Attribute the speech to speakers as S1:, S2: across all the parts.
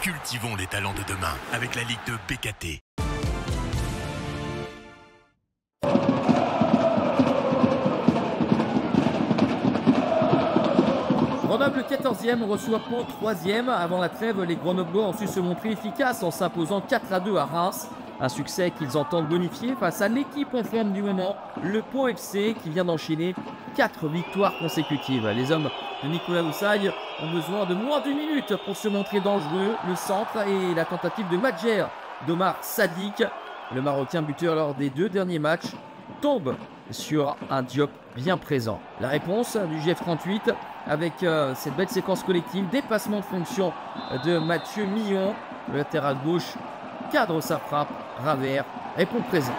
S1: Cultivons les talents de demain avec la Ligue de BKT.
S2: Grenoble 14e reçoit Pau 3e. Avant la trêve, les Grenoblois ont su se montrer efficaces en s'imposant 4-2 à Reims. Un succès qu'ils entendent bonifier face à l'équipe en forme du moment, le Pau FC, qui vient d'enchaîner 4 victoires consécutives. Les hommes de Nicolas Houssaye ont besoin de moins d'une minute pour se montrer dangereux. Le centre et la tentative de Madjer d'Omar Sadik, le Marocain buteur lors des 2 derniers matchs, tombe sur un Diop bien présent. La réponse du GF38 avec cette belle séquence collective, dépassement de fonction de Mathieu Millon, le latéral gauche cadre sa frappe, Ravert répond présent.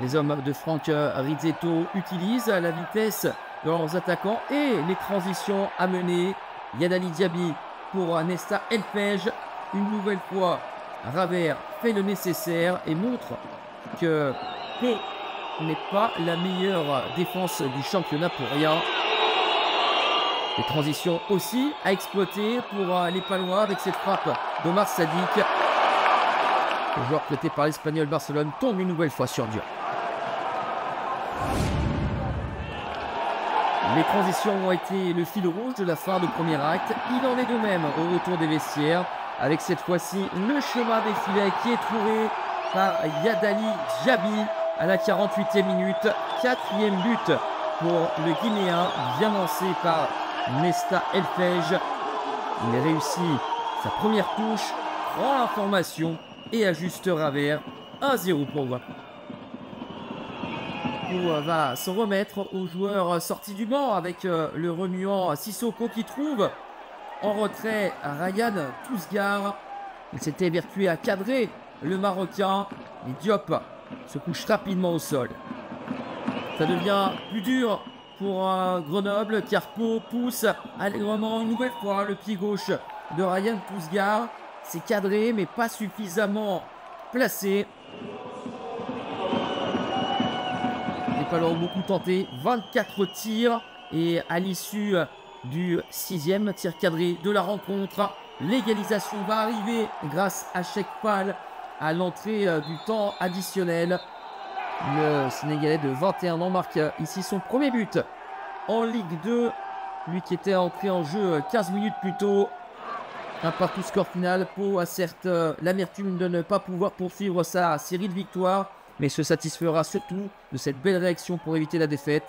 S2: Les hommes de Franck Rizzetto utilisent la vitesse de leurs attaquants et les transitions à mener. Yadali Diaby pour Nesta Elfej. Une nouvelle fois, Ravert fait le nécessaire et montre que Pau n'est pas la meilleure défense du championnat pour rien. Les transitions aussi à exploiter pour les Palois avec cette frappe d'Omar Sadik. Le joueur prêté par l'Espagnol Barcelone tombe une nouvelle fois sur Diop. Les transitions ont été le fil rouge de la fin de premier acte. Il en est de même au retour des vestiaires, avec cette fois-ci le chemin des filets qui est trouvé par Yadali Diaby à la 48e minute. 4e but pour le Guinéen, bien lancé par Nesta Elfej. Il réussit sa première touche, prend l'information et ajuste Ravert. 1-0 pour Pau. Pau va se remettre aux joueurs sortis du banc avec le remuant Sissoko qui trouve en retrait Ryan Tousgar. Il s'était évertué à cadrer le Marocain. Et Diop se couche rapidement au sol. Ça devient plus dur pour Grenoble car Pau pousse allègrement une nouvelle fois le pied gauche de Ryan Tousgar. C'est cadré mais pas suffisamment placé. Les Palois ont beaucoup tenté, 24 tirs et à l'issue du 6e tir cadré de la rencontre, l'égalisation va arriver grâce à Cheikh Fall à l'entrée du temps additionnel. Le Sénégalais de 21 ans marque ici son premier but en Ligue 2. Lui qui était entré en jeu 15 minutes plus tôt. Un partout score final. Pau a certes l'amertume de ne pas pouvoir poursuivre sa série de victoires, mais se satisfera surtout de cette belle réaction pour éviter la défaite.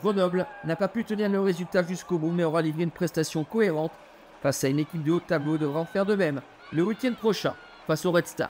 S2: Grenoble n'a pas pu tenir le résultat jusqu'au bout, mais aura livré une prestation cohérente face à une équipe de haut tableau. Devra en faire de même le week-end prochain face au Red Star.